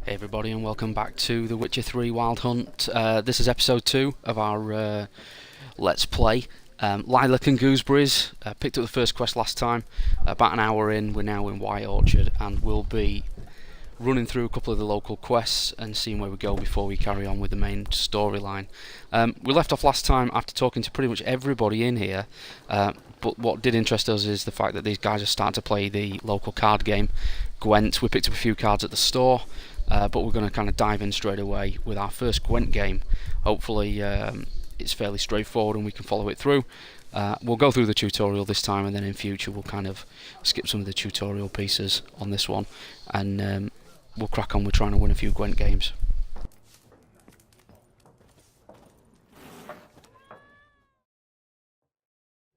Hey everybody, and welcome back to The Witcher 3 Wild Hunt. This is episode 2 of our Let's Play. Lilac and Gooseberries. Picked up the first quest last time. About an hour in, we're now in White Orchard, and we'll be running through a couple of the local quests and seeing where we go before we carry on with the main storyline. We left off last time after talking to pretty much everybody in here, but what did interest us is the fact that these guys are starting to play the local card game, Gwent. We picked up a few cards at the store. But we're going to kind of dive in straight away with our first Gwent game. Hopefully it's fairly straightforward and we can follow it through. We'll go through the tutorial this time, and then in future we'll kind of skip some of the tutorial pieces on this one, and we'll crack on with trying to win a few Gwent games.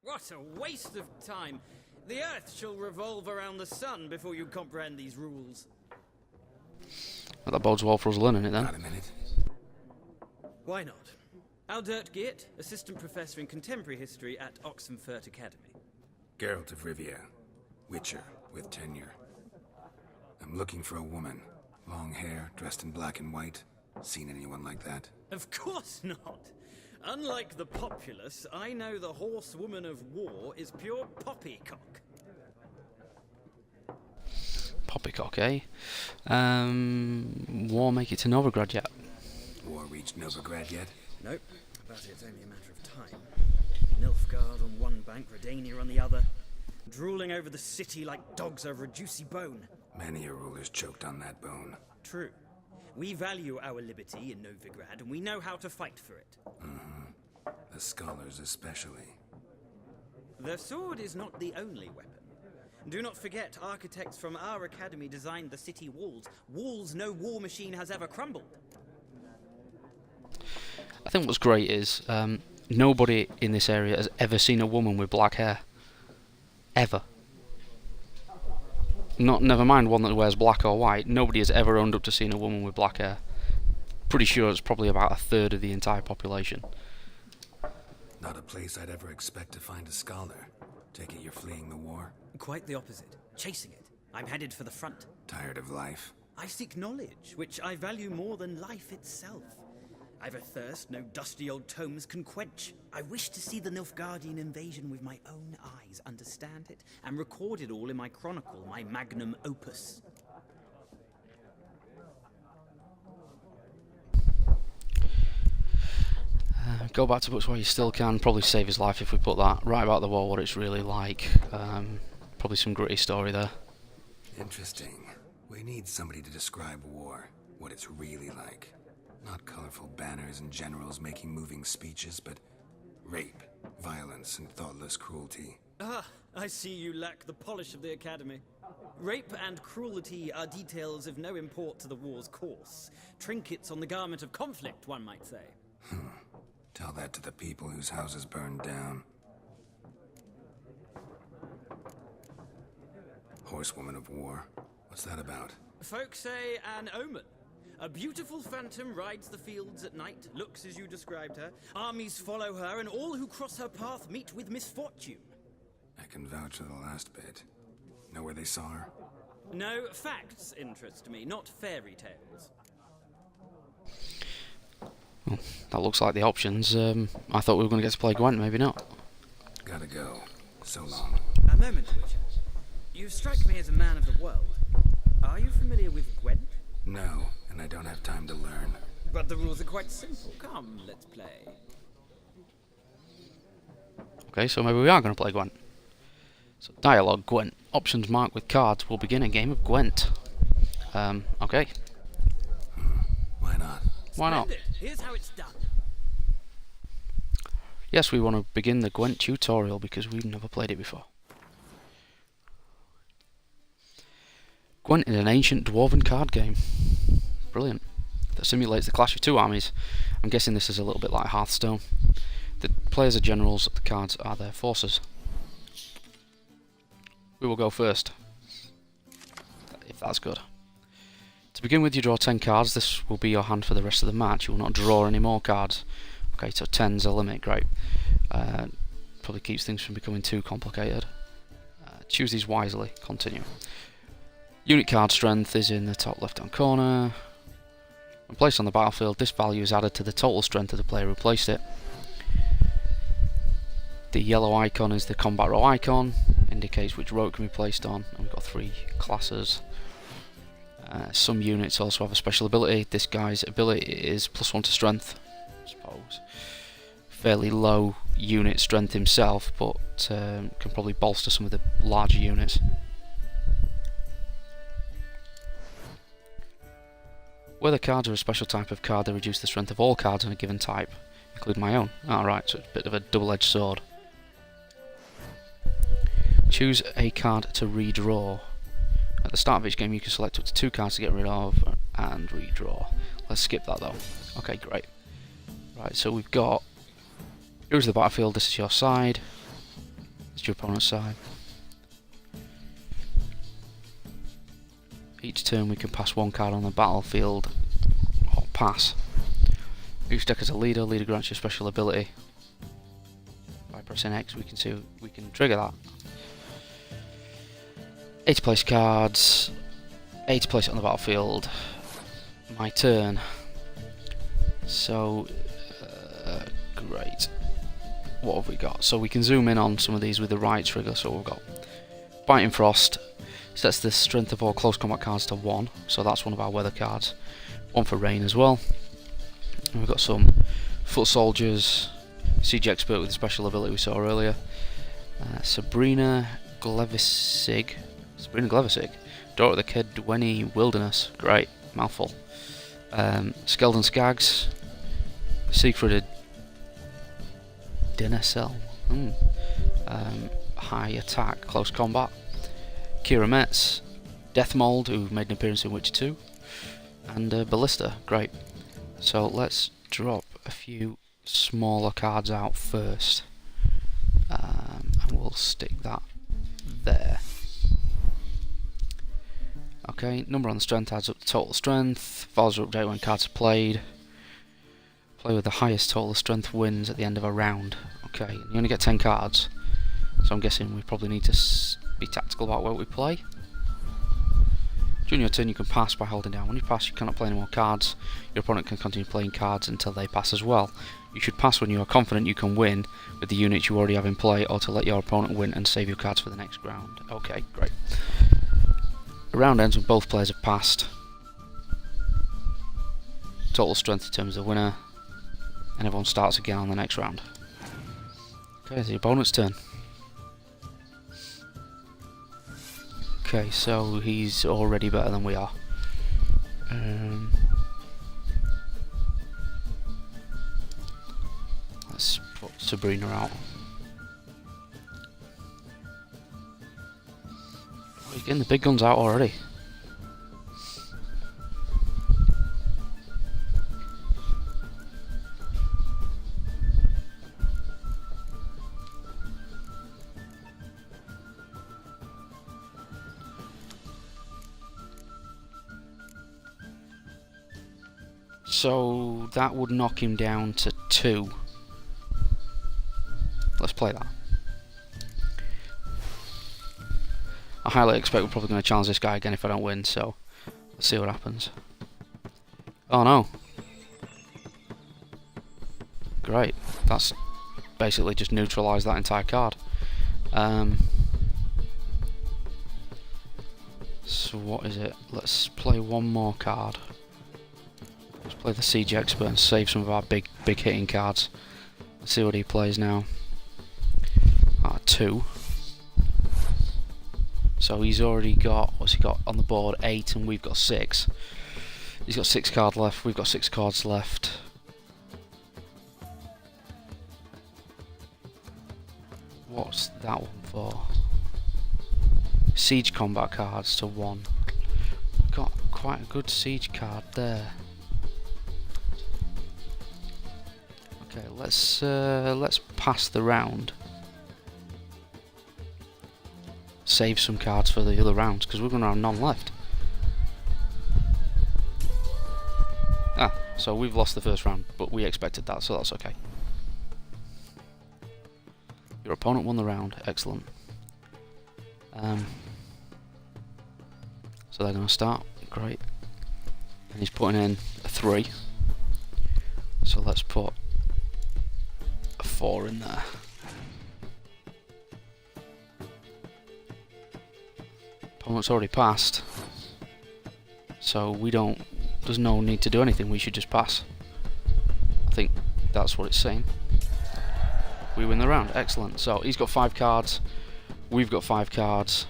What a waste of time! The Earth shall revolve around the sun before you comprehend these rules. Well, that bodes well for us learning it then. Wait a minute. Why not? Aldert Geert, Assistant Professor in Contemporary History at Oxenfurt Academy. Geralt of Rivia, Witcher with tenure. I'm looking for a woman. Long hair, dressed in black and white. Seen anyone like that? Of course not! Unlike the populace, I know the horsewoman of war is pure poppycock. Poppycock, eh? War make it to Novigrad yet? War reached Novigrad yet? Nope, but it's only a matter of time. Nilfgaard on one bank, Redania on the other, drooling over the city like dogs over a juicy bone. Many a ruler's choked on that bone. True. We value our liberty in Novigrad, and we know how to fight for it. The scholars especially. The sword is not the only weapon. Do not forget, architects from our academy designed the city walls. Walls no war machine has ever crumbled. I think what's great is nobody in this area has ever seen a woman with black hair. Ever. Never mind one that wears black or white. Nobody has ever owned up to seeing a woman with black hair. Pretty sure it's probably about a third of the entire population. Not a place I'd ever expect to find a scholar. Take it you're fleeing the war? Quite the opposite. Chasing it. I'm headed for the front. Tired of life? I seek knowledge, which I value more than life itself. I've a thirst no dusty old tomes can quench. I wish to see the Nilfgaardian invasion with my own eyes, understand it, and record it all in my chronicle, my magnum opus. Go back to books while you still can. Probably save his life if we put that. Write about the war, what it's really like. Probably some gritty story there. Interesting. We need somebody to describe war, what it's really like. Not colorful banners and generals making moving speeches, but rape, violence, and thoughtless cruelty. Ah, I see you lack the polish of the academy. Rape and cruelty are details of no import to the war's course. Trinkets on the garment of conflict, one might say. Tell that to the people whose houses burned down. Horsewoman of war. What's that about? Folk say an omen. A beautiful phantom rides the fields at night, looks as you described her. Armies follow her, and all who cross her path meet with misfortune. I can vouch for the last bit. Know where they saw her? No, facts interest me, not fairy tales. Well, that looks like the options. I thought we were going to get to play Gwent, maybe not. Gotta go. So long. A moment, Witcher. You strike me as a man of the world. Are you familiar with Gwent? No, and I don't have time to learn. But the rules are quite simple. Come, let's play. Okay, so maybe we are going to play Gwent. So, dialogue, Gwent. Options marked with cards will begin a game of Gwent. Okay. Why not? Why not? Splendid. Here's how it's done. Yes, we want to begin the Gwent tutorial because we've never played it before. Gwent is an ancient dwarven card game. Brilliant. That simulates the clash of two armies. I'm guessing this is a little bit like Hearthstone. The players are generals, the cards are their forces. We will go first, if that's good. To begin with, you draw 10 cards. This will be your hand for the rest of the match. You will not draw any more cards. Okay, so 10's a limit, great. Probably keeps things from becoming too complicated. Choose these wisely. Continue. Unit card strength is in the top left hand corner. When placed on the battlefield, this value is added to the total strength of the player who placed it. The yellow icon is the combat row icon, indicates which row it can be placed on, and we've got 3 classes. Some units also have a special ability. This guy's ability is +1 to strength, I suppose. Fairly low unit strength himself, but can probably bolster some of the larger units. Weather cards are a special type of card that reduce the strength of all cards in a given type, including my own. Alright, so it's a bit of a double-edged sword. Choose a card to redraw. At the start of each game you can select up to 2 cards to get rid of and redraw. Let's skip that though. Okay, great. Right, so we've got here's the battlefield, this is your side. This is your opponent's side. Each turn we can pass 1 card on the battlefield, or pass. Each deck has a leader. Leader grants you a special ability. By pressing X we can trigger that. 8 to place cards, 8 to place it on the battlefield. My turn. So, great. What have we got? So we can zoom in on some of these with the right trigger. So we've got Biting Frost, sets the strength of all close combat cards to 1. So that's one of our weather cards. 1 for rain as well. And we've got some Foot Soldiers, Siege Expert with the special ability we saw earlier. Sabrina Glevisig, Daughter of the Kedweni Wilderness, great, mouthful. Skeleton Skags, Siegfried Denecel, high attack, close combat. Kira Metz, Deathmold, who made an appearance in Witcher 2, and Ballista, great. So let's drop a few smaller cards out first, and we'll stick that there. Okay, number on the strength adds up to total strength. Values are updated when cards are played. Play with the highest total strength wins at the end of a round. Okay, you only get 10 cards, so I'm guessing we probably need to be tactical about where we play. During your turn you can pass by holding down. When you pass you cannot play any more cards. Your opponent can continue playing cards until they pass as well. You should pass when you are confident you can win with the units you already have in play, or to let your opponent win and save your cards for the next round. Okay, great. The round ends when both players have passed. Total strength determines the winner, and everyone starts again on the next round. Okay, it's the opponent's turn. Okay, so he's already better than we are. Let's put Sabrina out. Oh, he's getting the big guns out already. So that would knock him down to 2. Let's play that. I highly expect we're probably going to challenge this guy again if I don't win, so let's see what happens. Oh no. Great. That's basically just neutralised that entire card. So what is it? Let's play one more card. Let's play the Siege Expert and save some of our big hitting cards. Let's see what he plays now. 2. So he's already got, what's he got on the board? 8, and we've got 6. He's got 6 cards left, we've got 6 cards left. What's that one for? Siege combat cards to 1. Got quite a good siege card there. Okay, let's pass the round. Save some cards for the other rounds because we're going to have none left. So we've lost the first round, but we expected that, so that's okay. Your opponent won the round, excellent. So they're going to start, great. and he's putting in a 3. So let's put a 4 in there. Opponent's already passed, so there's no need to do anything, we should just pass. I think that's what it's saying. We win the round, excellent. So he's got 5 cards, we've got 5 cards.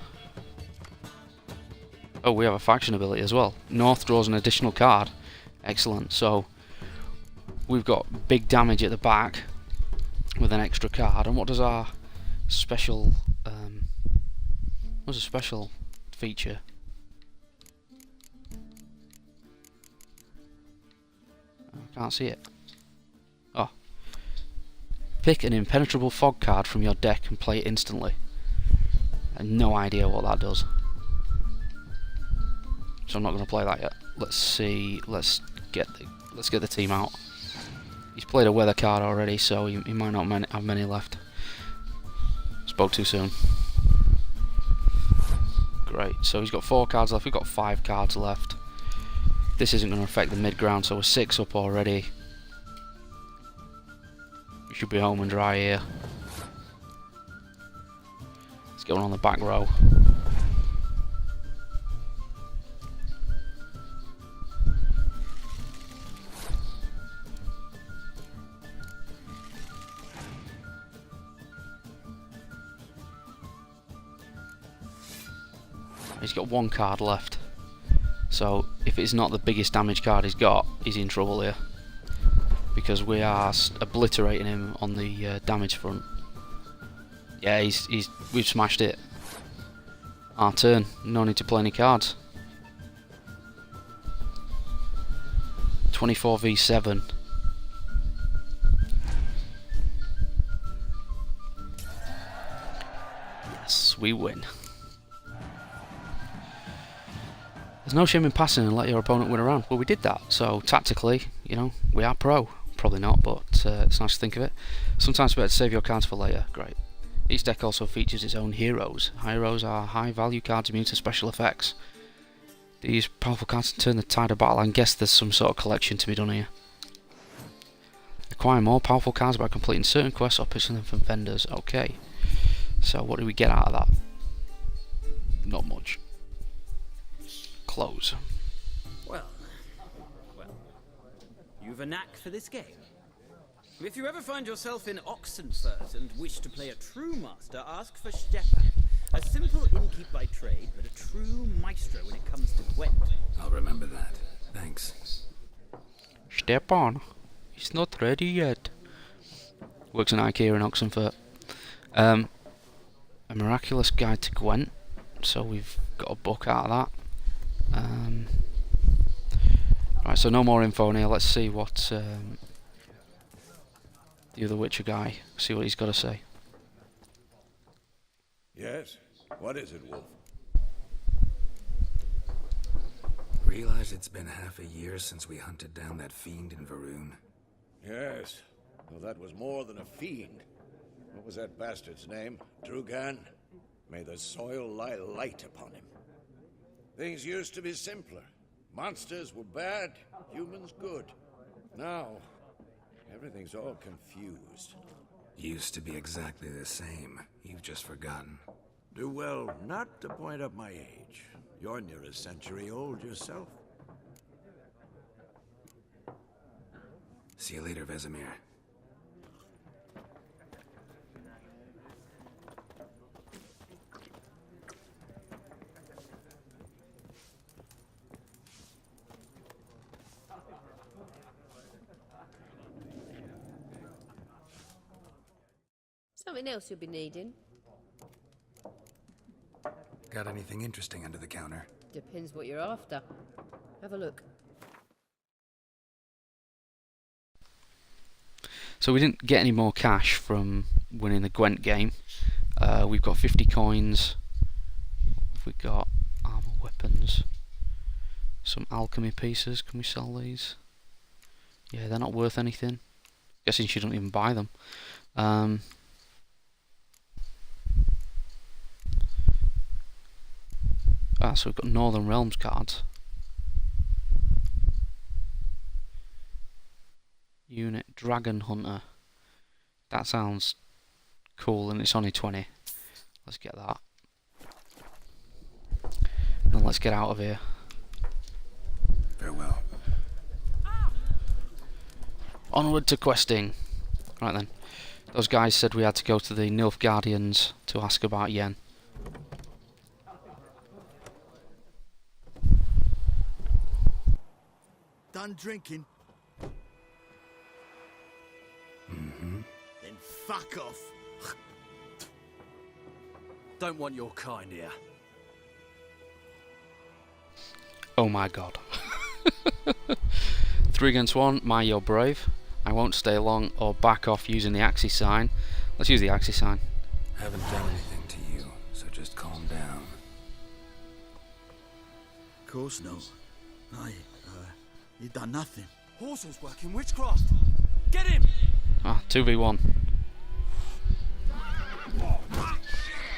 Oh, we have a faction ability as well. North draws an additional card, excellent. So we've got big damage at the back with an extra card. And what does our special, what's a special feature? I can't see it. Oh. Pick an impenetrable fog card from your deck and play it instantly. I have no idea what that does, so I'm not going to play that yet. Let's see. Let's get the team out. He's played a weather card already, so he might not have many left. Spoke too soon. Great. So he's got 4 cards left. We've got 5 cards left. This isn't going to affect the mid ground, so we're 6 up already. We should be home and dry here. Let's get one on the back row. He's got 1 card left, so if it's not the biggest damage card he's got, he's in trouble here, because we are obliterating him on the damage front. Yeah, we've smashed it. Our turn, no need to play any cards. 24v7. Yes, we win. There's no shame in passing and let your opponent win a round. Well, we did that, so tactically, you know, we are pro. Probably not, but it's nice to think of it. Sometimes it's better to save your cards for later. Great. Each deck also features its own heroes. Heroes are high value cards immune to special effects. These powerful cards turn the tide of battle. I guess there's some sort of collection to be done here. Acquire more powerful cards by completing certain quests or purchasing them from vendors. Okay. So what do we get out of that? Not much. Close. Well, you've a knack for this game. If you ever find yourself in Oxenfurt and wish to play a true master, ask for Stepan. A simple innkeep by trade, but a true maestro when it comes to Gwent. I'll remember that. Thanks. Stepan, he's not ready yet. Works in IKEA in Oxenfurt. A miraculous guide to Gwent. So we've got a book out of that. Right, so no more info in here. Let's see what the other Witcher guy, see what he's got to say. Yes? What is it, Wolf? Realize it's been half a year since we hunted down that fiend in Varun. Yes. Well, that was more than a fiend. What was that bastard's name? Drugan? May the soil lie light upon him. Things used to be simpler. Monsters were bad, humans good. Now, everything's all confused. Used to be exactly the same. You've just forgotten. Do well not to point up my age. You're near a century old yourself. See you later, Vesemir. Something else you'll be needing? Got anything interesting under the counter? Depends what you're after. Have a look. So we didn't get any more cash from winning the Gwent game. We've got 50 coins. We've got armor, weapons, some alchemy pieces. Can we sell these? Yeah, they're not worth anything. Guessing she doesn't even buy them. So we've got Northern Realms cards. Unit Dragon Hunter. That sounds cool, and it's only 20. Let's get that. And let's get out of here. Farewell. Onward to questing. Right then. Those guys said we had to go to the Nilfgaardians to ask about Yen. Done drinking? Mm-hmm. Then fuck off. Don't want your kind here. Oh my god. 3 against 1, you're brave. I won't stay long or back off using the axis sign. Let's use the axis sign. Haven't done anything to you, so just calm down. Of course not. You done nothing. Horsel's working witchcraft. Get him! Ah, 2v1.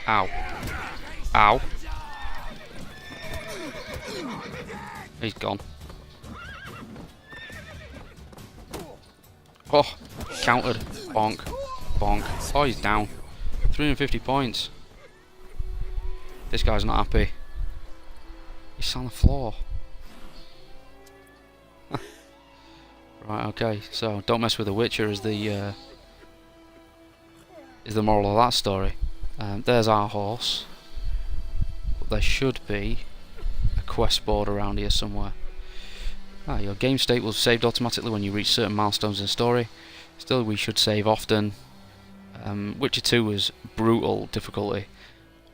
Ow. Ow. He's gone. Oh, countered. Bonk. Bonk. Oh, he's down. 350 points. This guy's not happy. He's on the floor. Right, okay. So, don't mess with the Witcher is the moral of that story. There's our horse. But there should be a quest board around here somewhere. Your game state will save automatically when you reach certain milestones in the story. Still, we should save often. Witcher 2 was brutal difficulty,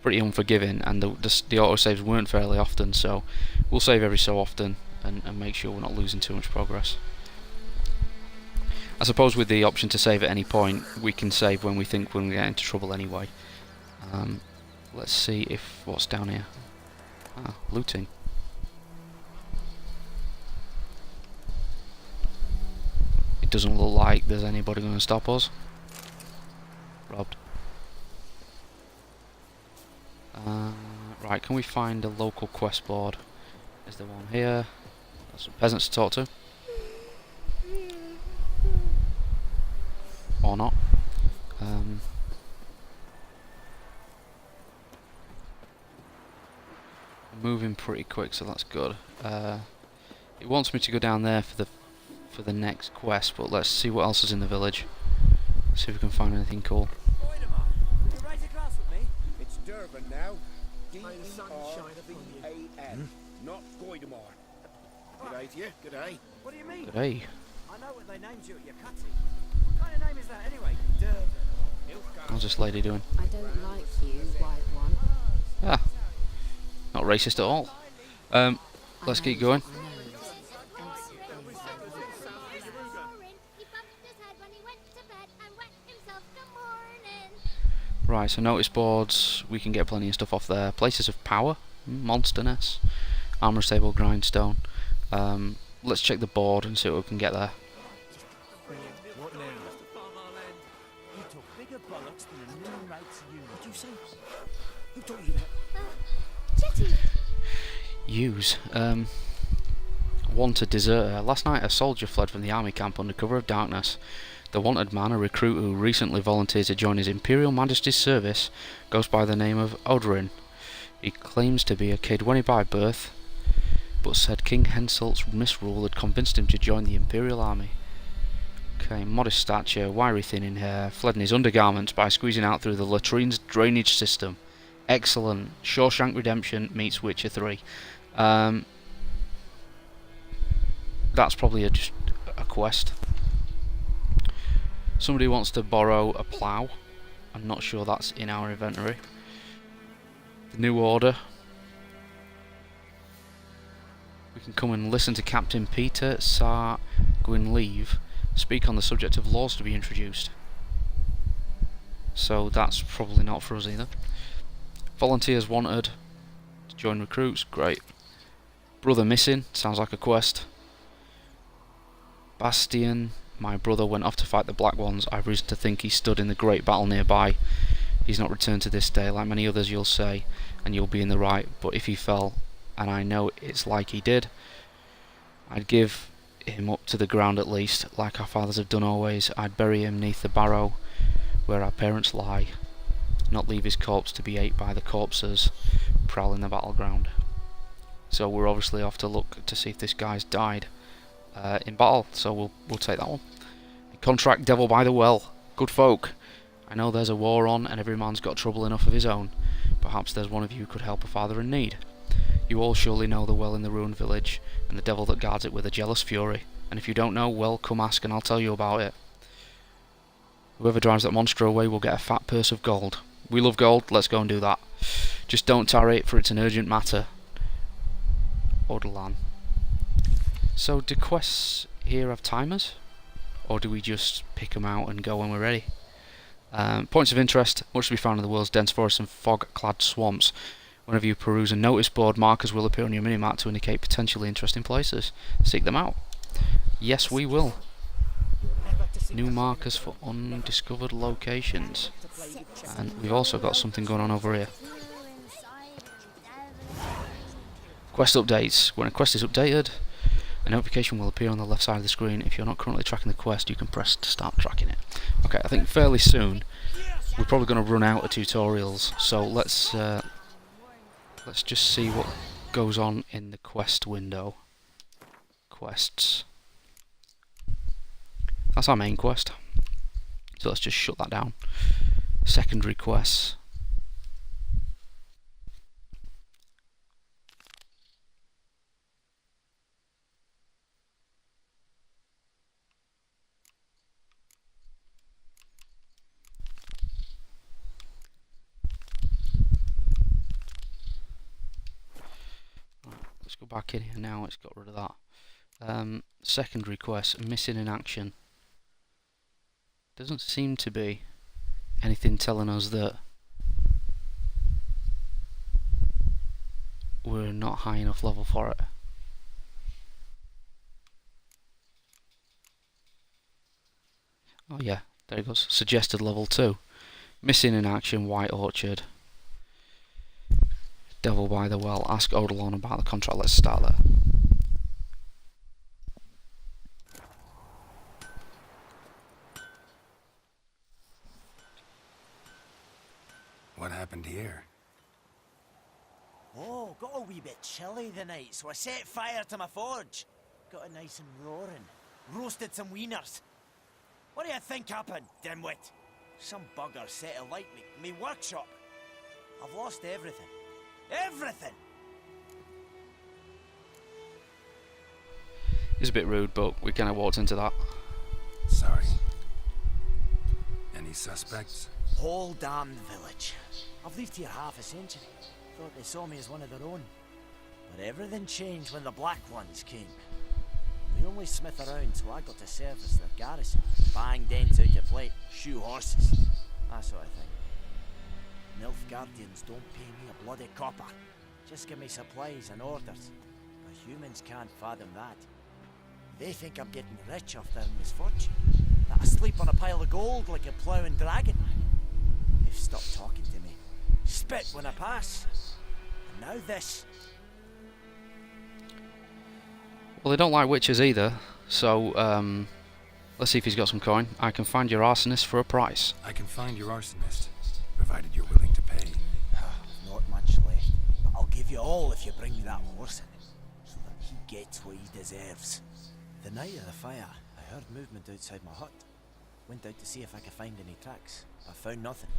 pretty unforgiving, and the autosaves weren't fairly often, so we'll save every so often and make sure we're not losing too much progress. I suppose with the option to save at any point, we can save when we think we're going to get into trouble anyway. Let's see if what's down here. Ah, looting. It doesn't look like there's anybody going to stop us. Robbed. Right, can we find a local quest board? Is there one here? There's some peasants to talk to. Or not. I'm moving pretty quick, so that's good. It wants me to go down there for the next quest, but let's see what else is in the village. See if we can find anything cool. It's Durban now. D-E-R-B-A-N, not Goidemar. G'day to you, g'day. What do you mean? Good day. I know what they named you at your cutting. What kind of name is that anyway? Durban. How's this lady doing? I don't like you, white one. Ah, not racist at all. Let's keep going. Right, so notice boards, we can get plenty of stuff off there. Places of power, monster nest, armor stable, grindstone. Let's check the board and see what we can get there. What now? You talk bigger bollocks than a million rates you. What do you say? Who told you that? Jetty! Use. Wanted deserter. Last night a soldier fled from the army camp under cover of darkness. The wanted man, a recruit who recently volunteered to join His Imperial Majesty's service, goes by the name of Odorin. He claims to be a kid when he by birth, but said King Henselt's misrule had convinced him to join the Imperial Army. Okay, modest stature, wiry thinning hair, fled in his undergarments by squeezing out through the latrine's drainage system. Excellent. Shawshank Redemption meets Witcher 3. That's probably just a quest. Somebody wants to borrow a plough. I'm not sure that's in our inventory. The New Order. We can come and listen to Captain Peter Sar Gwynleve speak on the subject of laws to be introduced. So that's probably not for us either. Volunteers wanted to join recruits. Great. Brother missing. Sounds like a quest. Bastion. My brother went off to fight the Black Ones. I have reason to think he stood in the great battle nearby. He's not returned to this day, like many others you'll say, and you'll be in the right, but if he fell, and I know it's like he did, I'd give him up to the ground at least, like our fathers have done always. I'd bury him neath the barrow where our parents lie, not leave his corpse to be ate by the corpses prowling the battleground. So we're obviously off to look to see if this guy's died in battle, so we'll take that one. Contract Devil by the Well. Good folk. I know there's a war on and every man's got trouble enough of his own. Perhaps there's one of you who could help a father in need. You all surely know the well in the ruined village, and the devil that guards it with a jealous fury. And if you don't know, well, come ask and I'll tell you about it. Whoever drives that monster away will get a fat purse of gold. We love gold, let's go and do that. Just don't tarry, for it's an urgent matter. Ordelan. So, do quests here have timers? Or do we just pick them out and go when we're ready? Points of interest, much to be found in the world's dense forests and fog-clad swamps. Whenever you peruse a notice board, markers will appear on your minimap to indicate potentially interesting places. Seek them out. Yes, we will. New markers for undiscovered locations. And we've also got something going on over here. Quest updates. When a quest is updated, a notification will appear on the left side of the screen. If you're not currently tracking the quest, you can press to start tracking it. Okay, I think fairly soon we're probably going to run out of tutorials, so let's just see what goes on in the quest window. Quests. That's our main quest. So let's just shut that down. Secondary quests. Let's go back in here now, it's got rid of that. Secondary quests, missing in action. Doesn't seem to be anything telling us that we're not high enough level for it. Oh yeah, there it goes. Suggested level 2. Missing in action, White Orchard. Devil by the Well. Ask Odalon about the contract. Let's start there. What happened here? Oh, got a wee bit chilly the night, so I set fire to my forge. Got it nice and roaring. Roasted some wieners. What do you think happened, dimwit? Some bugger set alight me workshop. I've lost everything. Everything! It's a bit rude, but we kind of walked into that. Sorry. Any suspects? Whole damned village. I've lived here half a century. Thought they saw me as one of their own. But everything changed when the Black Ones came. I'm the only smith around, so I got to service their garrison. Bang dents out your plate, shoe horses. That sort of thing. Nilfgaardians don't pay me a bloody copper. Just give me supplies and orders. But humans can't fathom that. They think I'm getting rich off their misfortune. That I sleep on a pile of gold like a ploughing dragon. They've stopped talking to me. Spit when I pass. And now this. Well, they don't like witches either, so let's see if he's got some coin. I can find your arsonist for a price. I can find your arsonist, provided you're willing to pay. Not much left, but I'll give you all if you bring me that horse in, so that he gets what he deserves. The night of the fire, I heard movement outside my hut. Went out to see if I could find any tracks. I found nothing.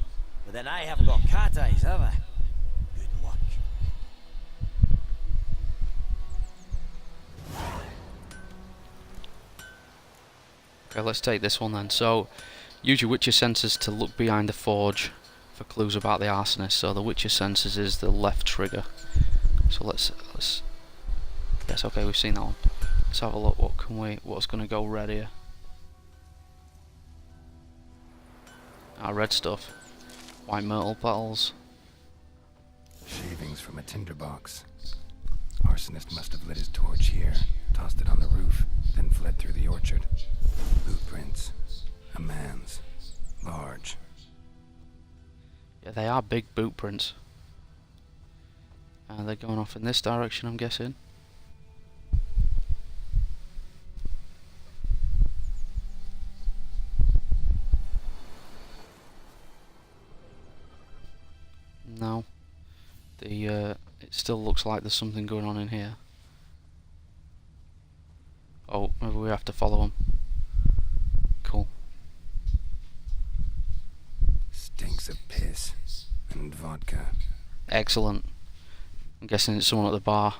But then I haven't got cat eyes, have I? Good luck. Okay, let's take this one then. So, use your Witcher senses to look behind the forge for clues about the arsonist. So the Witcher senses is the left trigger. So let's yes, okay, we've seen that one. Let's have a look. What's going to go red here? Ah, red stuff. White myrtle petals. Shavings from a tinderbox. Arsonist must have lit his torch here, tossed it on the roof, then fled through the orchard. Boot prints. A man's. Large. Yeah, they are big boot prints. They're going off in this direction, I'm guessing. it still looks like there's something going on in here. Oh, maybe we have to follow him. Cool. Stinks of piss and vodka. Excellent. I'm guessing it's someone at the bar.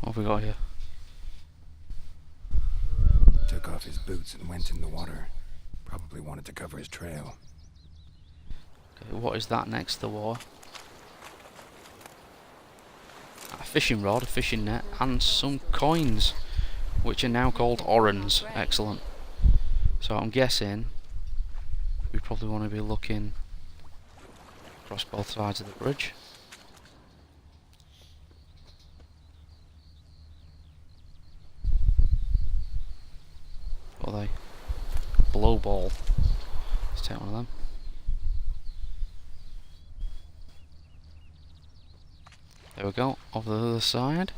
What have we got here? Took off his boots and went in the water. Probably wanted to cover his trail. Okay, what is that next to the wall? A fishing rod, a fishing net, and some coins, which are now called orans. Excellent. So I'm guessing we probably want to be looking across both sides of the bridge. What are they? Blow ball. Let's take one of them. There we go, over the other side.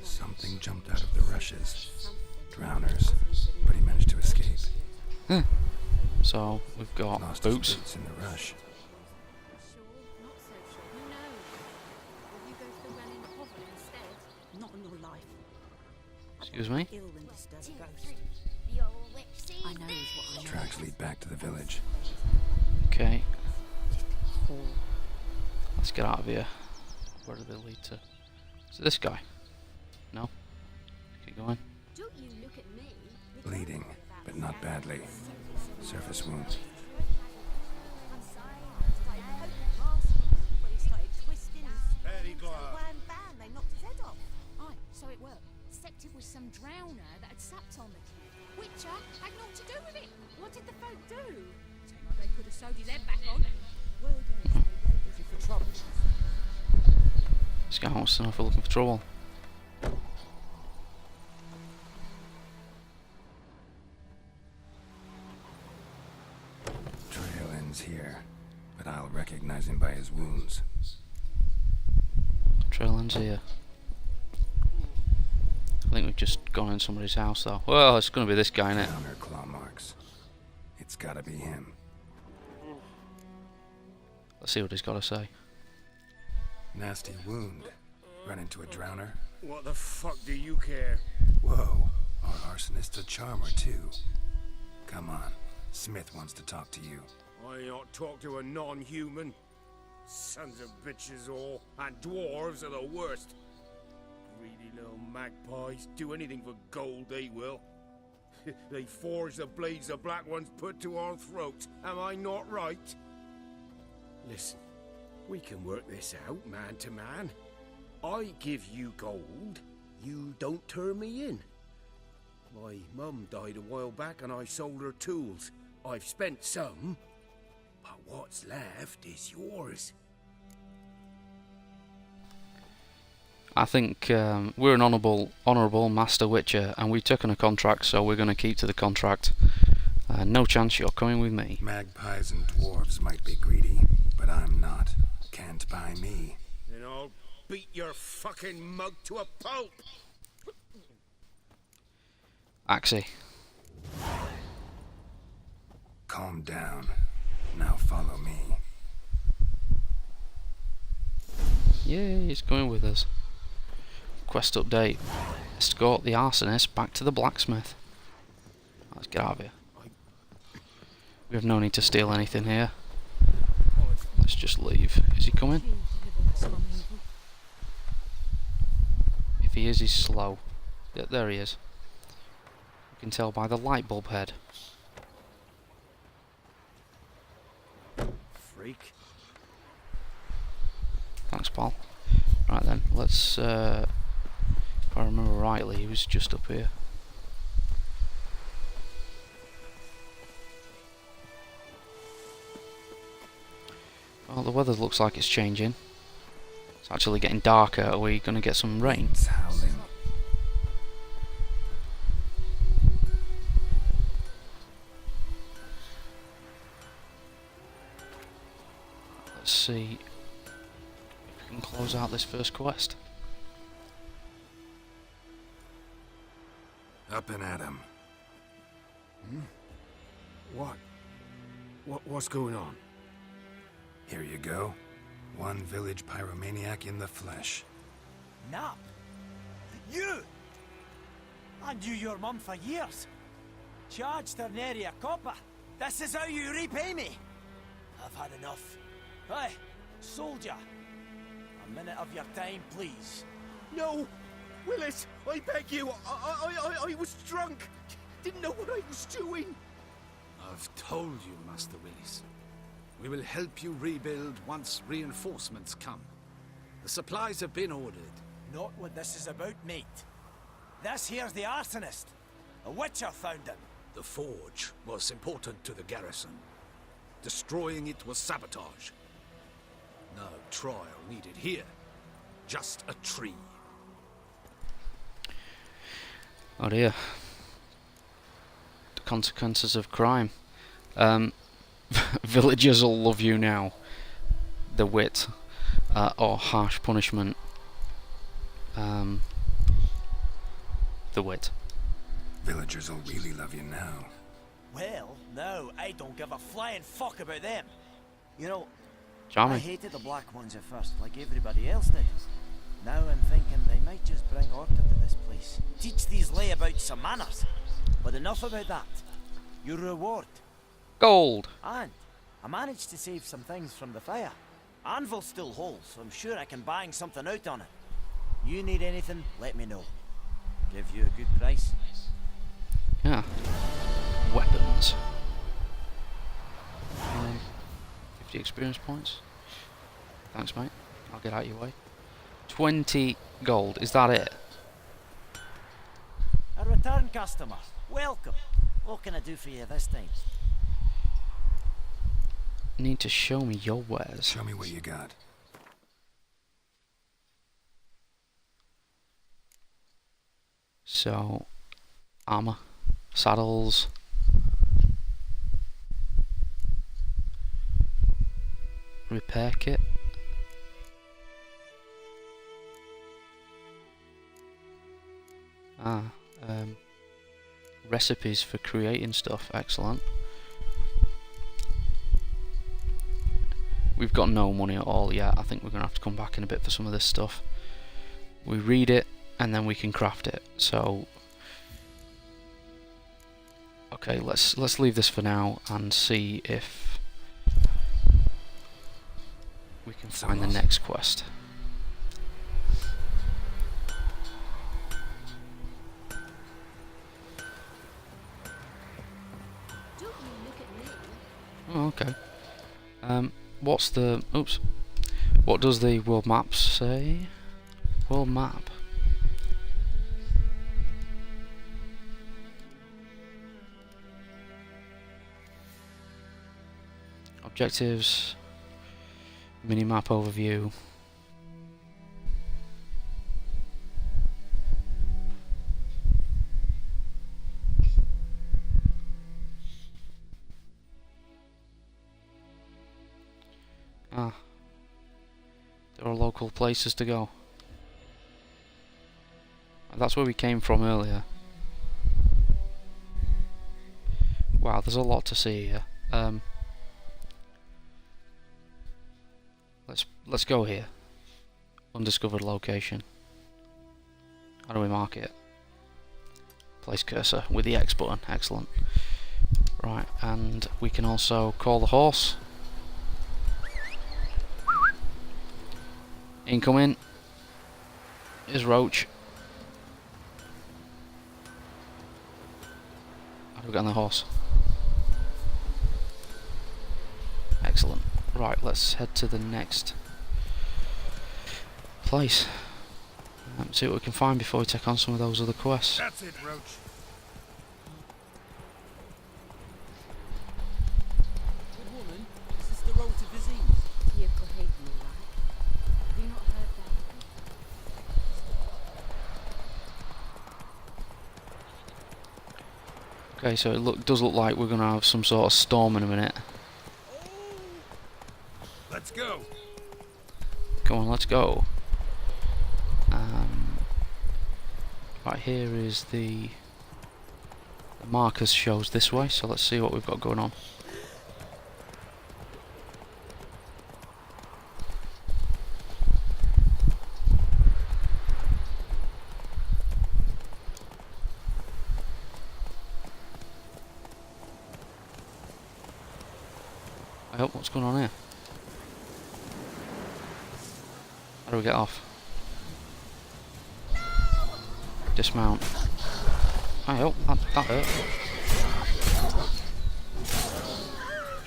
Something jumped out of the rushes. Drowners, but he managed to escape. So we've got Lost boots. his boots in the rush. Not in your life. Excuse me. Ill and disturbed ghost. I know is what I know. Tracks lead back to the village. Okay, Whore. let's get out of here. Where do they lead to? Is it this guy? No? Keep going. Don't you look at me. Bleeding, but not badly. Surface wounds. Very glad. They knocked his head off. Aye, so it worked. Except it was some drowner that had sapped on the kid. Witcher had naught to do with it. What did the folk do? Seemed like they could have sewed his head back on. For trouble. This guy wants to know if we're looking for trouble. Trail ends here, but I'll recognize him by his wounds. Trail ends here. I think we've just gone in somebody's house though. Well, it's going to be this guy, innit? Downer claw marks. It's gotta be him. Let's see what he's got to say. Nasty wound. Run into a drowner. What the fuck do you care? Whoa, our arsonist's a charmer too. Come on, Smith wants to talk to you. I ain't not talk to a non-human. Sons of bitches all, and dwarves are the worst. Greedy little magpies, do anything for gold they will. They forge the blades the black ones put to our throats, am I not right? Listen, we can work this out man to man. I give you gold, you don't turn me in. My mum died a while back and I sold her tools. I've spent some, but what's left is yours. I think we're an honourable Master Witcher, and we've taken a contract, so we're going to keep to the contract. No chance you're coming with me. Magpies and dwarves might be greedy, but I'm not. Can't buy me. Then I'll beat your fucking mug to a pulp. Axie. Calm down. Now follow me. Yeah, he's going with us. Quest update. Escort the arsonist back to the blacksmith. Let's get out of here. We have no need to steal anything here. Let's just leave. Is he coming? If he is, he's slow. Yeah, there he is. You can tell by the light bulb head. Freak. Thanks, pal. Right then, let's, if I remember rightly, he was just up here. Well, the weather looks like it's changing. It's actually getting darker. Are we going to get some rain? It's howling. Let's see if we can close out this first quest. Up and at 'em. What's going on? Here you go. One village pyromaniac in the flesh. Nap? You? I knew your mum for years. Charged her nary a copper. This is how you repay me. I've had enough. Hey, soldier. A minute of your time, please. No! Willis, I beg you, I was drunk. Didn't know what I was doing. I've told you, Master Willis. We will help you rebuild once reinforcements come. The supplies have been ordered. Not what this is about, mate. This here's the arsonist. A witcher found him. The forge was important to the garrison. Destroying it was sabotage. No trial needed here. Just a tree. Oh dear. The consequences of crime. Villagers will love you now. The wit. Or harsh punishment. The wit. Villagers will really love you now. Well, no, I don't give a flying fuck about them. You know, I Charming. hated the black ones at first, like everybody else did. Now I'm thinking they might just bring order to this place. Teach these layabouts some manners. But enough about that. Your reward. Gold. And I managed to save some things from the fire. Anvil's still whole, so I'm sure I can bang something out on it. You need anything, let me know. Give you a good price. Yeah. Weapons. 50 experience points. Thanks, mate. I'll get out of your way. 20 gold. Is that it? A return customer. Welcome. What can I do for you this time? Need to show me your wares. Show me what you got. So, armor, saddles, repair kit. Recipes for creating stuff. Excellent. We've got no money at all yet. I think we're gonna have to come back in a bit for some of this stuff. We read it and then we can craft it. So okay, let's leave this for now and see if we can find the next quest. Oh, okay. What's the... Oops. What does the world map say? World map. Objectives. Minimap overview. There are local places to go. That's where we came from earlier. Wow, there's a lot to see here. Let's go here. Undiscovered location. How do we mark it? Place cursor with the X button. Excellent. Right, and we can also call the horse. Incoming is Roach. How do we get on the horse? Excellent. Right, let's head to the next place. See what we can find before we take on some of those other quests. That's it, Roach. Good woman, is this the road to Vizine? You could hate me, like. Have you not heard Okay, so it does look like we're going to have some sort of storm in a minute. Let's go. Come on, let's go. Right, here is the markers shows this way, so let's see what we've got going on. I hope what's going on here? How do we get off? Dismount. I hope that hurt.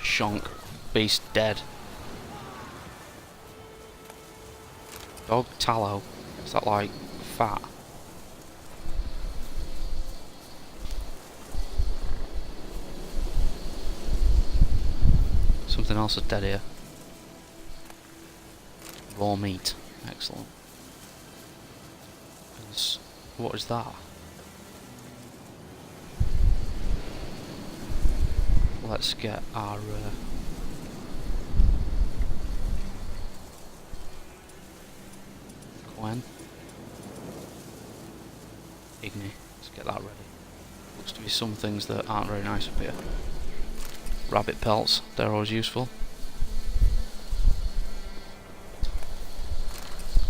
Shonk. Beast dead. Dog tallow. Is that like fat? Something else is dead here. Raw meat. Excellent. What is that? Let's get our Gwen. Igni. Let's get that ready. Looks to be some things that aren't very nice up here. Rabbit pelts, they're always useful.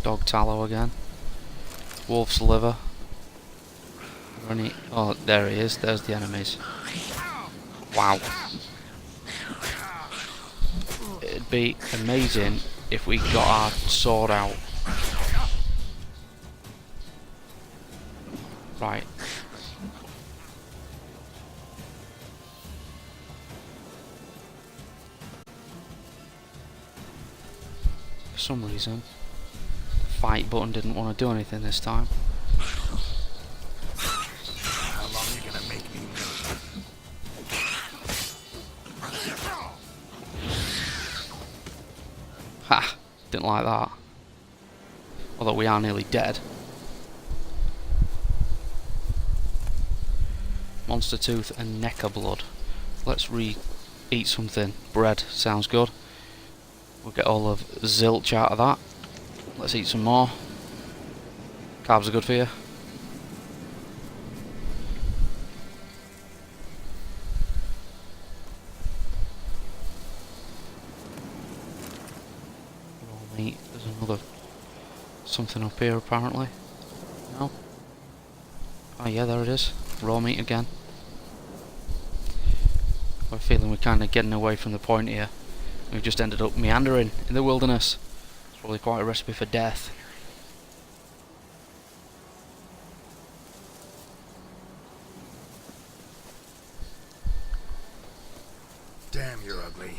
Dog tallow again. Wolf's liver. Oh, there he is. There's the enemies. Wow. It'd be amazing if we got our sword out. Right. For some reason, the fight button didn't want to do anything this time. How long are you gonna make me wait? Ha! Didn't like that. Although we are nearly dead. Monster tooth and necker blood. Let's eat something. Bread sounds good. We'll get all of zilch out of that. Let's eat some more. Carbs are good for you. Raw meat. There's another something up here apparently. No? Oh yeah, there it is. Raw meat again. I have a feeling we're kind of getting away from the point here. We've just ended up meandering in the wilderness. It's probably quite a recipe for death. Damn, you're ugly.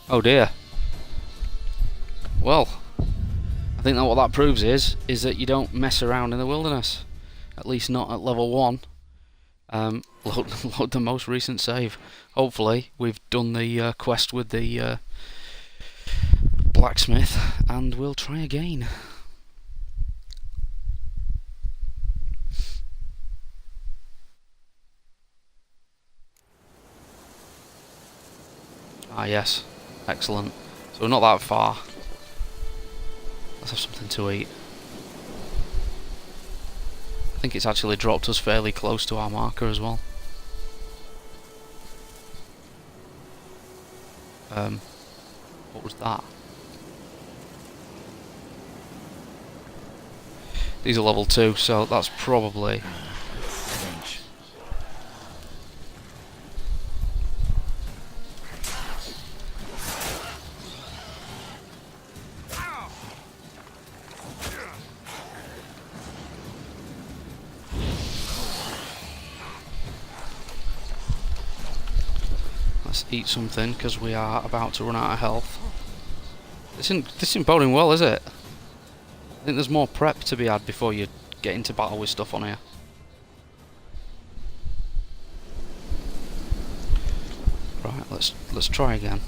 Oh dear. Well, I think that what that proves is that you don't mess around in the wilderness. At least not at level 1. Load the most recent save. Hopefully we've done the quest with the blacksmith and we'll try again. Ah yes, excellent. So we're not that far. Let's have something to eat. I think it's actually dropped us fairly close to our marker as well. What was that? These are level 2, so that's probably... Let's eat something because we are about to run out of health. This isn't boding well, is it? I think there's more prep to be had before you get into battle with stuff on here. Right, let's try again.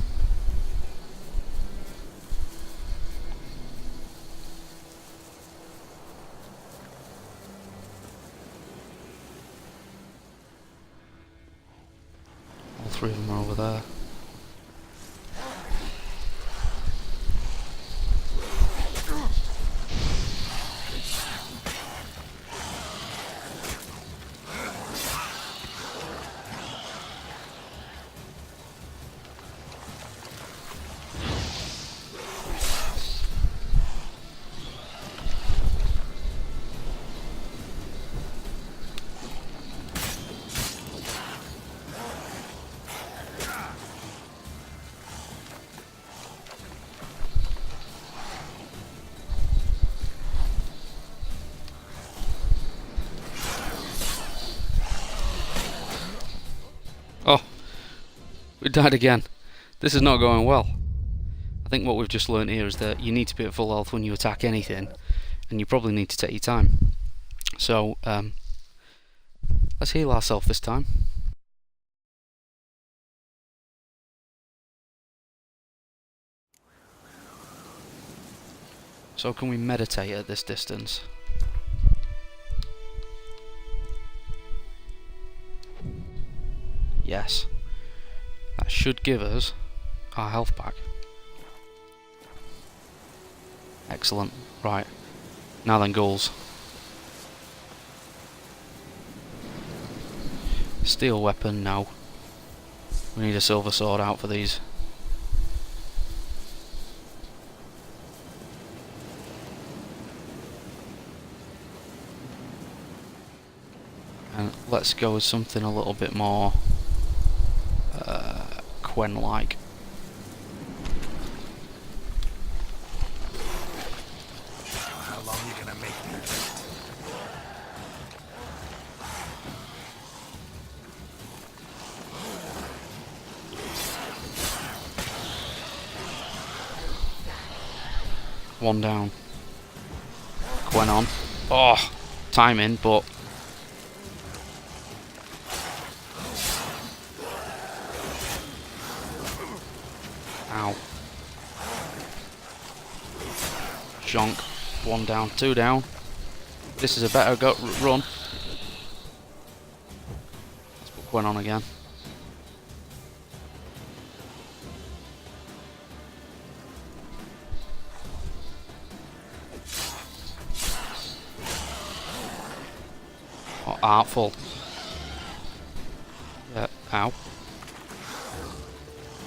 All three of them are over there. Oh, we died again. This is not going well. I think what we've just learned here is that you need to be at full health when you attack anything, and you probably need to take your time. So, let's heal ourselves this time. So can we meditate at this distance? Yes. That should give us our health back. Excellent. Right. Now then, ghouls. Steel weapon, no. We need a silver sword out for these. And let's go with something a little bit more Quen-like. How long are you gonna make me? One down. Quen on. Oh, timing, but ow. Jonk. One down, two down. This is a better run. Let's put Quen on again. Oh, artful. Yeah, ow.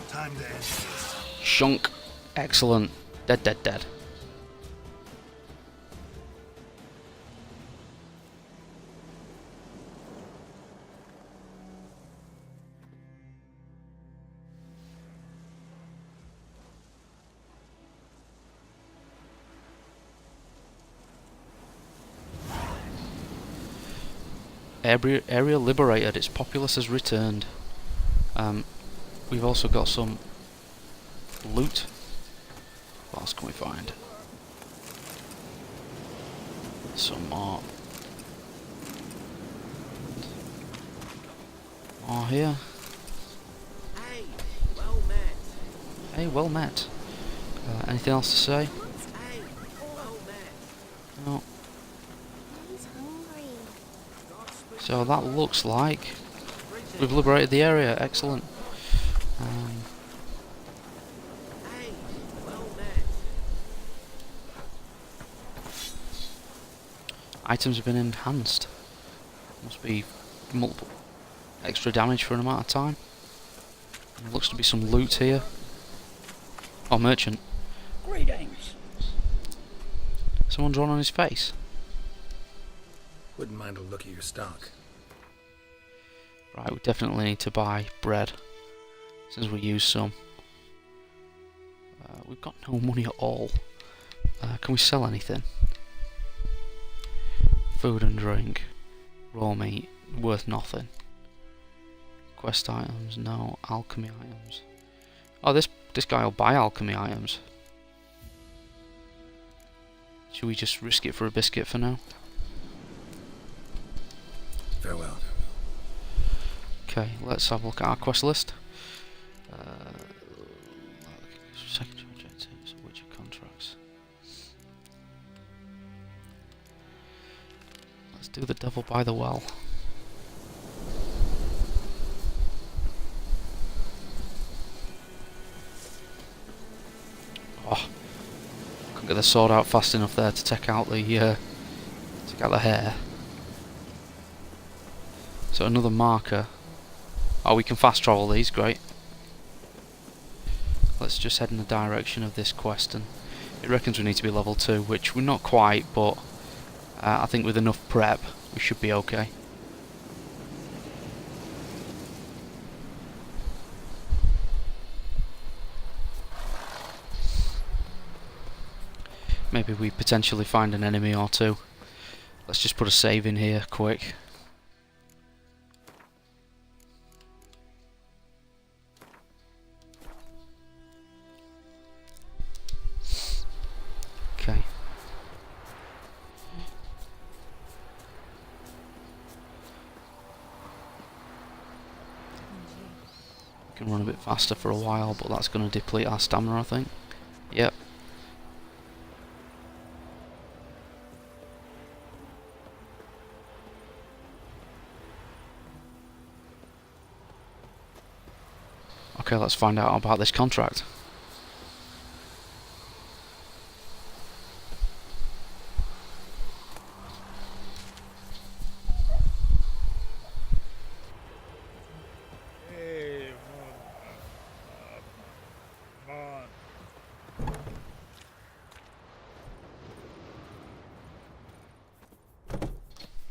Time to end this. Shunk. Excellent. Dead, dead, dead. Area liberated. Its populace has returned. We've also got some loot. What else can we find? Some more. More here. Hey, well met. Hey, well met. Anything else to say? Hey, well met. No. He's hungry. So that looks like we've liberated the area. Excellent. Hey, well met. Items have been enhanced. Must be multiple extra damage for an amount of time. There looks to be some loot here. Oh, merchant. Greetings. Someone drawn on his face. Wouldn't mind a look at your stock. Right, we definitely need to buy bread, since we use some. We've got no money at all. Can we sell anything? Food and drink. Raw meat. Worth nothing. Quest items. No. Alchemy items. Oh, this guy will buy alchemy items. Should we just risk it for a biscuit for now? Farewell. Okay, let's have a look at our quest list. Do the devil by the well. Oh, couldn't get the sword out fast enough there to take out the hair. So another marker. Oh, we can fast travel these, great. Let's just head in the direction of this quest, and it reckons we need to be level 2, which we're not quite, but I think with enough prep we should be okay. Maybe we potentially find an enemy or two. Let's just put a save in here quick. Okay. We can run a bit faster for a while, but that's going to deplete our stamina, I think. Yep. Okay, let's find out about this contract.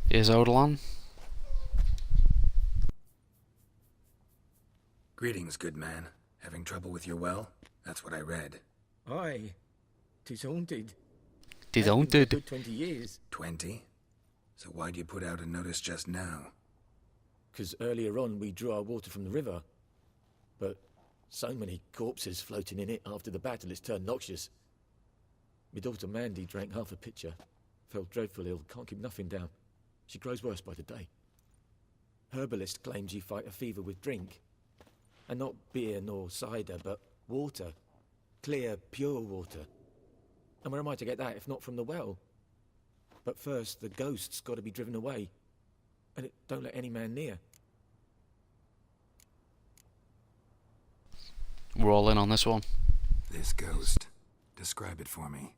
Here's Odalon. Greetings, good man. Having trouble with your well? That's what I read. Aye. 'Tis haunted. 'Tis Ain't been for haunted. good 20 years. 20? So why'd you put out a notice just now? 'Cause earlier on we drew our water from the river. But so many corpses floating in it after the battle it's turned noxious. My daughter Mandy drank half a pitcher. Fell dreadful ill, can't keep nothing down. She grows worse by the day. Herbalist claims you fight a fever with drink. And not beer nor cider, but water. Clear, pure water. And where am I to get that if not from the well? But first, the ghost's got to be driven away. And it don't let any man near. We're all in on this one. This ghost. Describe it for me.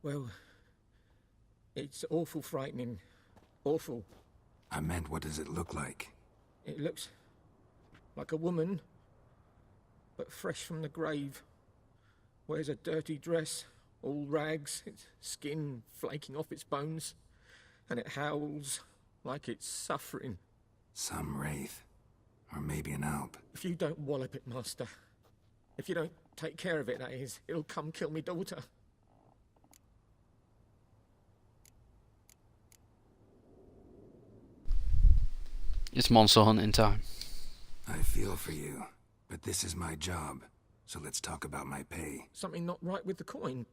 Well, it's awful frightening. Awful. I meant, what does it look like? It looks like a woman, but fresh from the grave. Wears a dirty dress, all rags, its skin flaking off its bones, and it howls like it's suffering. Some wraith. Or maybe an alp. If you don't wallop it, Master, if you don't take care of it, that is, it'll come kill me daughter. It's monster hunting time. I feel for you, but this is my job, so let's talk about my pay. Something not right with the coin.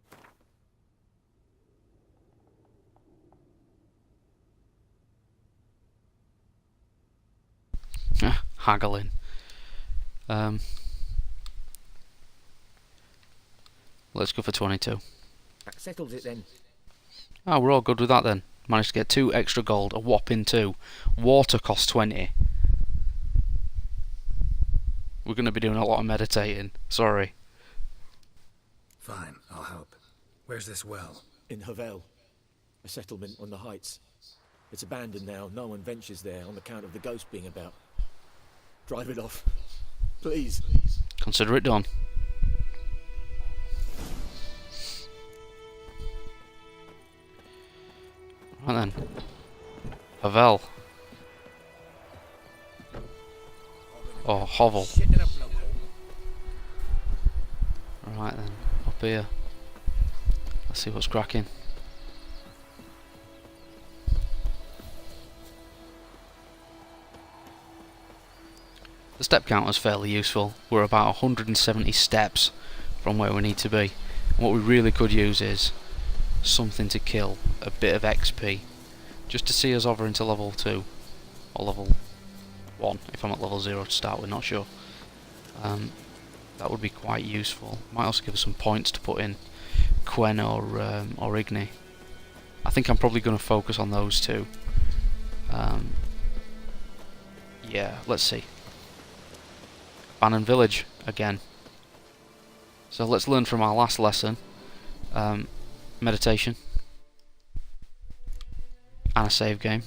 Haggling. Let's go for 22. That settles it then. Oh, we're all good with that then. Managed to get 2 extra gold, a whopping 2. Water costs 20. We're going to be doing a lot of meditating. Sorry. Fine, I'll help. Where's this well? In Havel, a settlement on the heights. It's abandoned now. No one ventures there on account of the ghost being about. Drive it off. Please. Consider it done. Right then. Havel. Or hovel. Right then. Up here. Let's see what's cracking. The step counter's fairly useful. We're about 170 steps from where we need to be. And what we really could use is something to kill, a bit of XP, just to see us over into level 2 or level 1 if I'm at level 0 to start with, not sure. That would be quite useful. Might also give us some points to put in Quen or Igni. I think I'm probably going to focus on those two Yeah, let's see. Abandoned village again. So let's learn from our last lesson. Meditation. And a save game.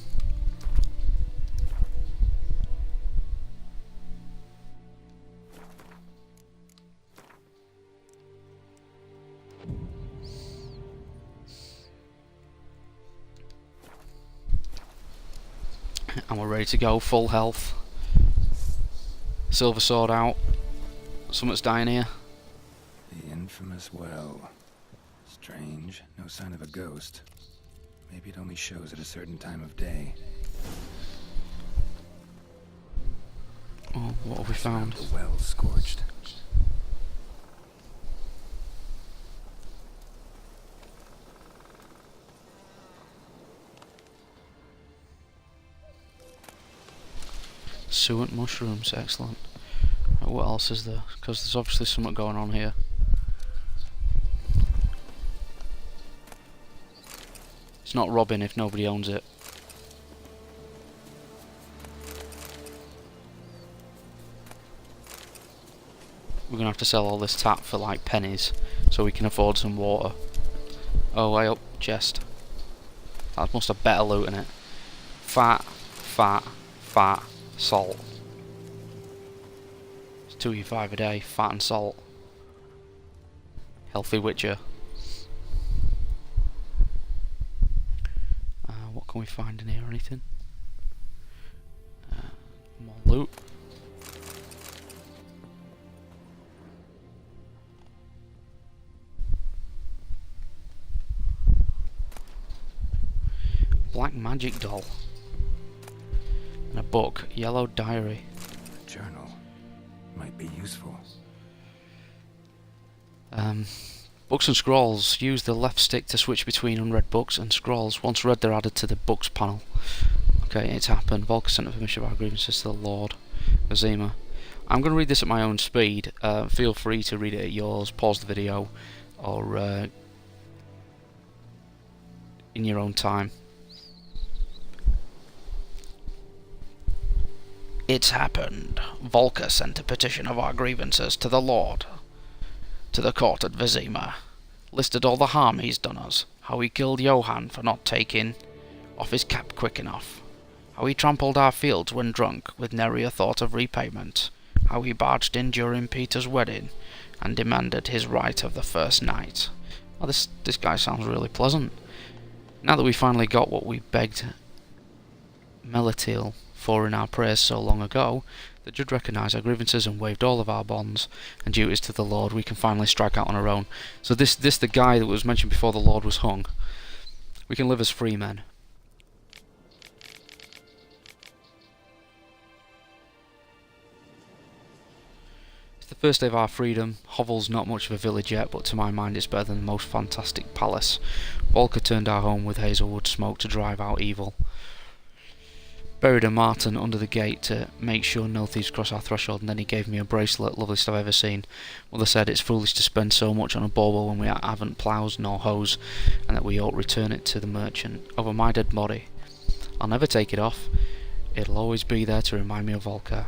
And we're ready to go, full health. Silver sword out. Something's dying here. The infamous well. Strange, no sign of a ghost. Maybe it only shows at a certain time of day. Oh, what have we found? The well scorched. Suet mushrooms, excellent. Right, what else is there? Because there's obviously something going on here. It's not robbing if nobody owns it. We're gonna have to sell all this tap for like pennies so we can afford some water. Oh, way up, chest. That must have better loot in it. Fat, fat, fat, salt. It's 2e5 a day, fat and salt. Healthy Witcher. What can we find in here? Anything? More loot. Black magic doll. And a book. Yellow diary. A journal. Might be useful. Books and scrolls. Use the left stick to switch between unread books and scrolls. Once read, they're added to the books panel. Okay, it's happened. Volker sent a permission of our grievances to the Lord. Vizima. I'm going to read this at my own speed. Feel free to read it at yours. Pause the video. Or in your own time. It's happened. Volker sent a petition of our grievances to the Lord. To the court at Vizima. Listed all the harm he's done us. How he killed Johann for not taking off his cap quick enough. How he trampled our fields when drunk, with nary a thought of repayment. How he barged in during Peter's wedding, and demanded his right of the first night. Oh, this guy sounds really pleasant. Now that we finally got what we begged Melatiel for in our prayers so long ago, the judge recognised our grievances and waived all of our bonds and duties to the Lord. We can finally strike out on our own. So this the guy that was mentioned before the Lord was hung. We can live as free men. It's the first day of our freedom. Hovel's not much of a village yet, but to my mind it's better than the most fantastic palace. Volker turned our home with hazelwood smoke to drive out evil. Buried a marten under the gate to make sure no thieves cross our threshold, and then he gave me a bracelet, loveliest I've ever seen. Mother said it's foolish to spend so much on a bauble when we haven't ploughs nor hoes, and that we ought return it to the merchant. Over my dead body. I'll never take it off. It'll always be there to remind me of Volker.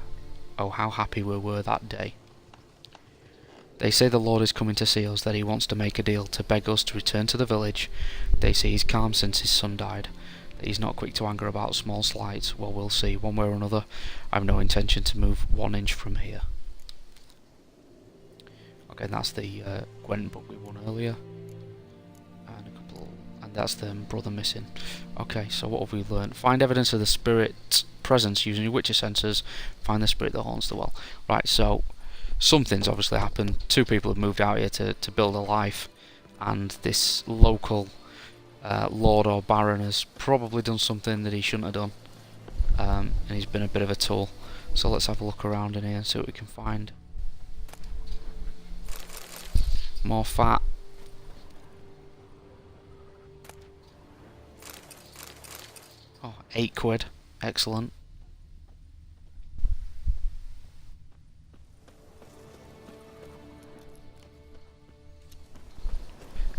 Oh, how happy we were that day. They say the Lord is coming to see us, that he wants to make a deal, to beg us to return to the village. They say he's calm since his son died. He's not quick to anger about small slights. Well, we'll see. One way or another, I have no intention to move 1 inch from here. Okay, that's the Gwent book we won earlier. And that's the brother missing. Okay, so what have we learned? Find evidence of the spirit's presence using your Witcher sensors. Find the spirit that haunts the well. Right, so something's obviously happened. 2 people have moved out here to build a life. And this local Lord or Baron has probably done something that he shouldn't have done, and he's been a bit of a tool. So let's have a look around in here and see what we can find. More fat. Oh, 8 quid. Excellent.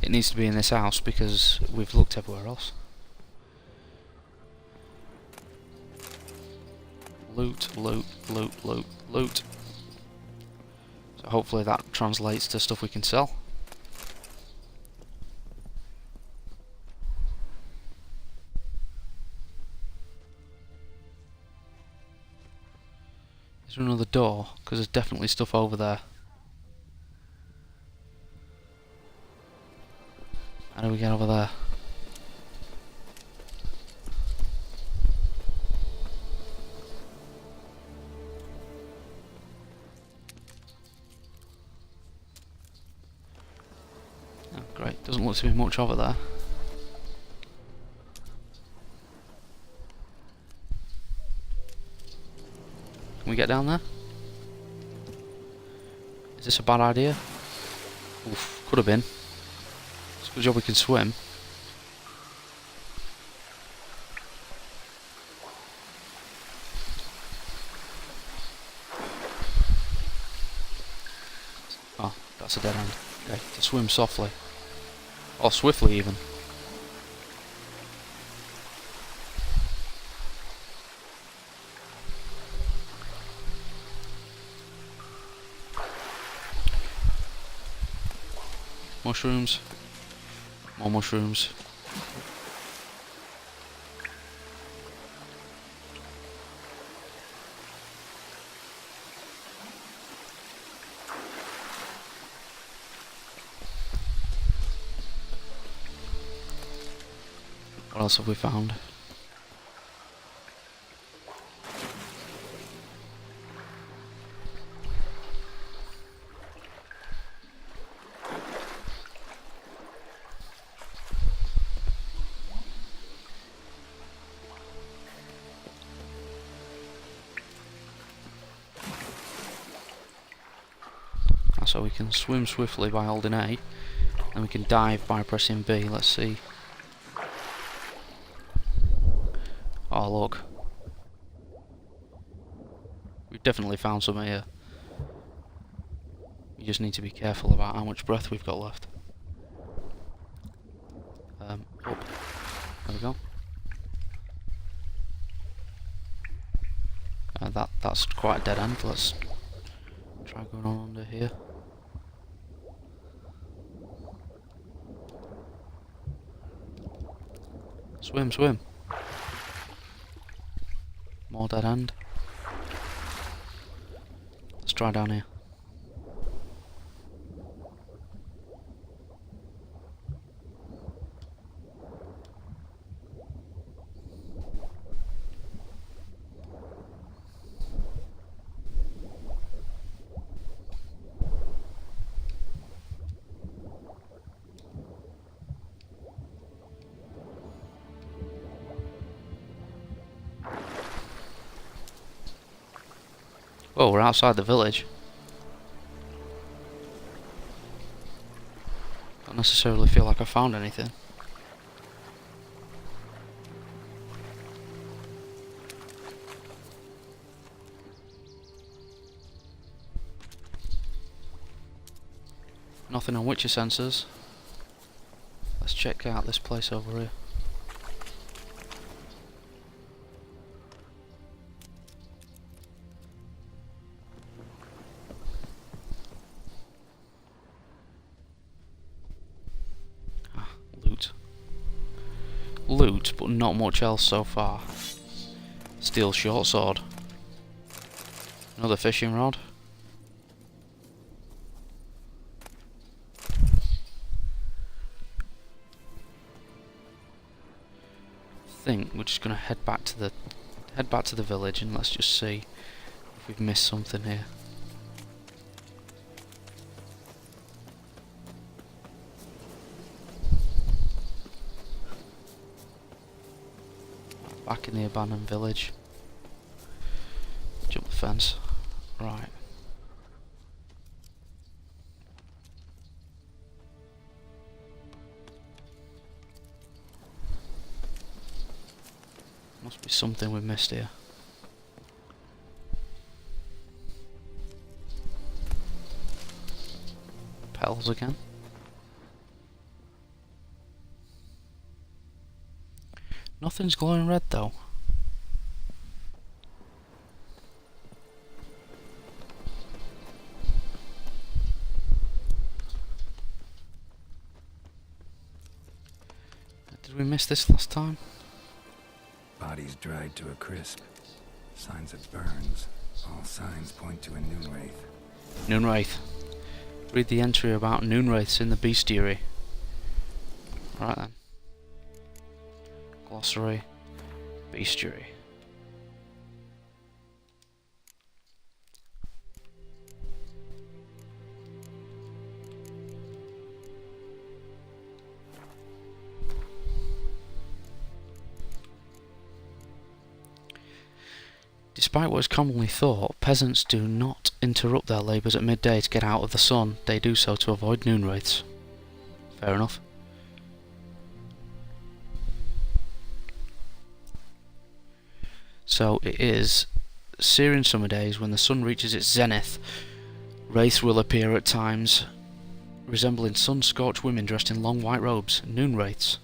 It needs to be in this house because we've looked everywhere else. Loot, loot, loot, loot, loot. So hopefully that translates to stuff we can sell. Is there another door? Because there's definitely stuff over there. How do we get over there? Oh, great. Doesn't look to be much over there. Can we get down there? Is this a bad idea? Oof, could have been. It's a good job we can swim. Oh, that's a dead end. Okay, to swim softly. Or swiftly even. Mushrooms. More mushrooms. What else have we found? So we can swim swiftly by holding A, and we can dive by pressing B. Let's see. Oh look, we've definitely found some here. We just need to be careful about how much breath we've got left. Up. There we go. That's quite a dead end. Let's try going on under here. Swim, swim. More dead end. Let's try down here. Oh, we're outside the village. Don't necessarily feel like I found anything. Nothing on Witcher sensors. Let's check out this place over here. Loot, but not much else so far. Steel short sword. Another fishing rod. I think we're just gonna head back to the village and let's just see if we've missed something here. Back in the abandoned village. Jump the fence. Right. Must be something we've missed here. Pels again. Nothing's glowing red though. we miss this last time? Bodies dried to a crisp. Signs of burns. All signs point to a Noonwraith. Noonwraith. Read the entry about Noonwraiths in the bestiary. Right then. Glossary. Bestiary. Despite what is commonly thought, peasants do not interrupt their labours at midday to get out of the sun. They do so to avoid Noonwraiths. Fair enough. So it is Syrian summer days when the sun reaches its zenith. Wraiths will appear at times, resembling sun-scorched women dressed in long white robes, Noonwraiths.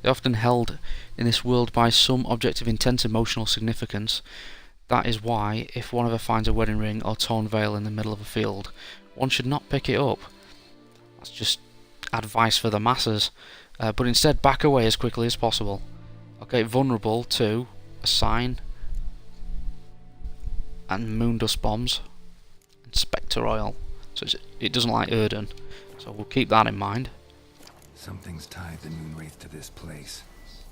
They are often held in this world by some object of intense emotional significance. That is why, if one ever finds a wedding ring or torn veil in the middle of a field, one should not pick it up. That's just advice for the masses. But instead back away as quickly as possible. Okay, vulnerable to a sign and moon dust bombs and spectre oil. So it doesn't like Erden. So we'll keep that in mind. Something's tied the Noonwraith to this place.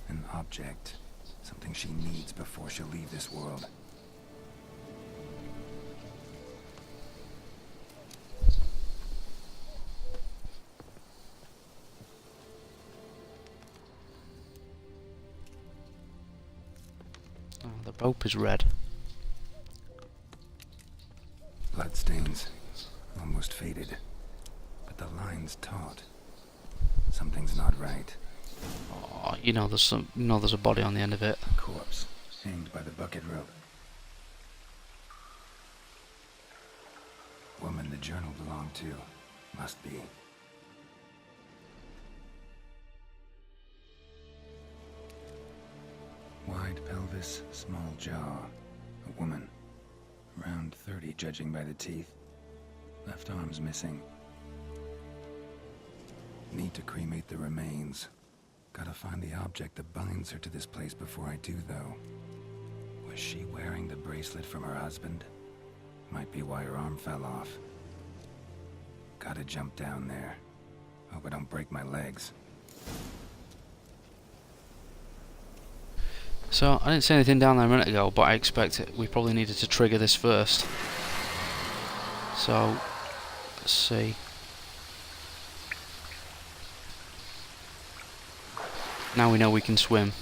An object. Something she needs before she'll leave this world. Oh, the rope is red. Bloodstains. Almost faded. But the line's taut. Something's not right. Oh, there's a body on the end of it. A corpse, hanged by the bucket rope. Woman the journal belonged to. Must be. Wide pelvis, small jaw. A woman. Around 30, judging by the teeth. Left arm's missing. Need to cremate the remains. Gotta find the object that binds her to this place before I do, though. Was she wearing the bracelet from her husband? Might be why her arm fell off. Gotta jump down there. Hope I don't break my legs. So, I didn't say anything down there a minute ago, but I expect we probably needed to trigger this first. So, let's see. Now we know we can swim.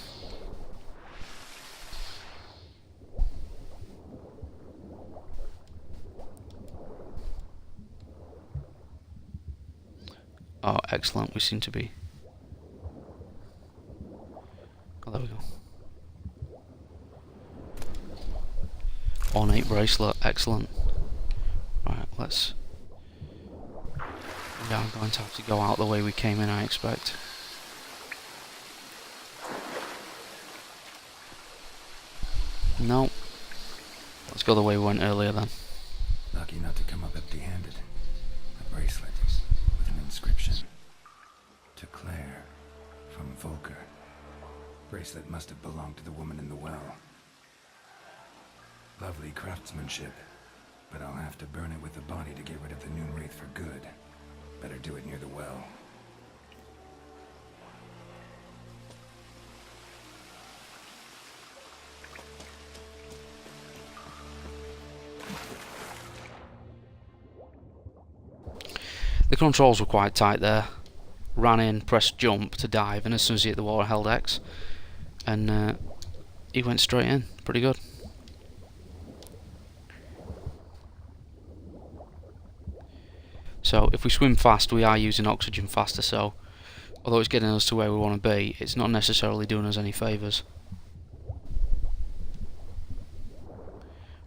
Oh, excellent. We seem to be... Oh, there we go. Ornate bracelet. Excellent. Right, let's... We are going to have to go out the way we came in, I expect. No. Let's go the way we went earlier then. Lucky not to come up empty-handed. A bracelet with an inscription. To Claire, from Volker. Bracelet must have belonged to the woman in the well. Lovely craftsmanship, but I'll have to burn it with the body to get rid of the Noonwraith for good. Better do it near the well. The controls were quite tight there. Ran in, pressed jump to dive, and as soon as he hit the water, held X. And he went straight in. Pretty good. So if we swim fast, we are using oxygen faster, so although it's getting us to where we want to be, it's not necessarily doing us any favours.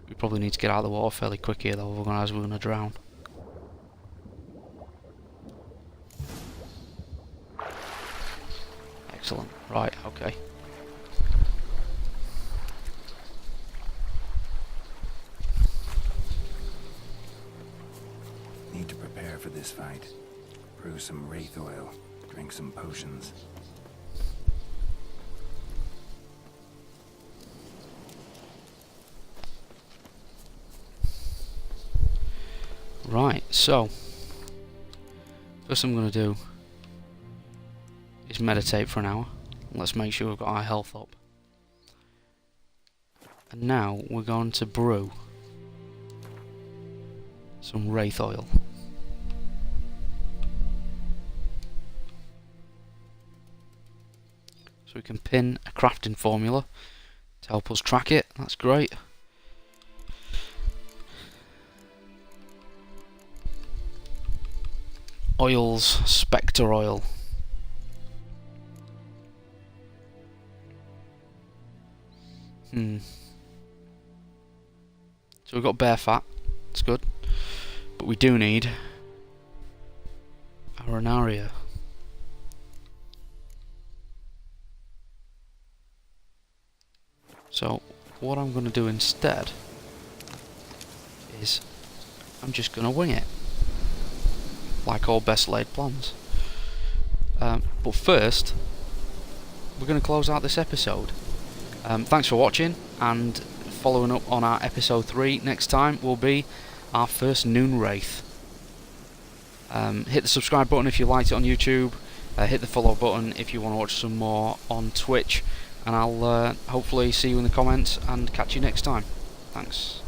We probably need to get out of the water fairly quick here though, otherwise we're going to drown. Excellent. Right, okay. Need to prepare for this fight. Brew some wraith oil. Drink some potions. Right, so first thing I'm going to do is meditate for an hour. Let's make sure we've got our health up. And now we're going to brew some wraith oil. So we can pin a crafting formula to help us track it. That's great. Oils, Spectre oil. So we've got bear fat. It's good. But we do need Arenaria. So what I'm going to do instead is I'm just going to wing it, like all best laid plans. But first, we're going to close out this episode. Thanks for watching, and following up on our episode 3 next time will be our first Noon Wraith. Hit the subscribe button if you liked it on YouTube, hit the follow button if you want to watch some more on Twitch, and I'll hopefully see you in the comments and catch you next time. Thanks.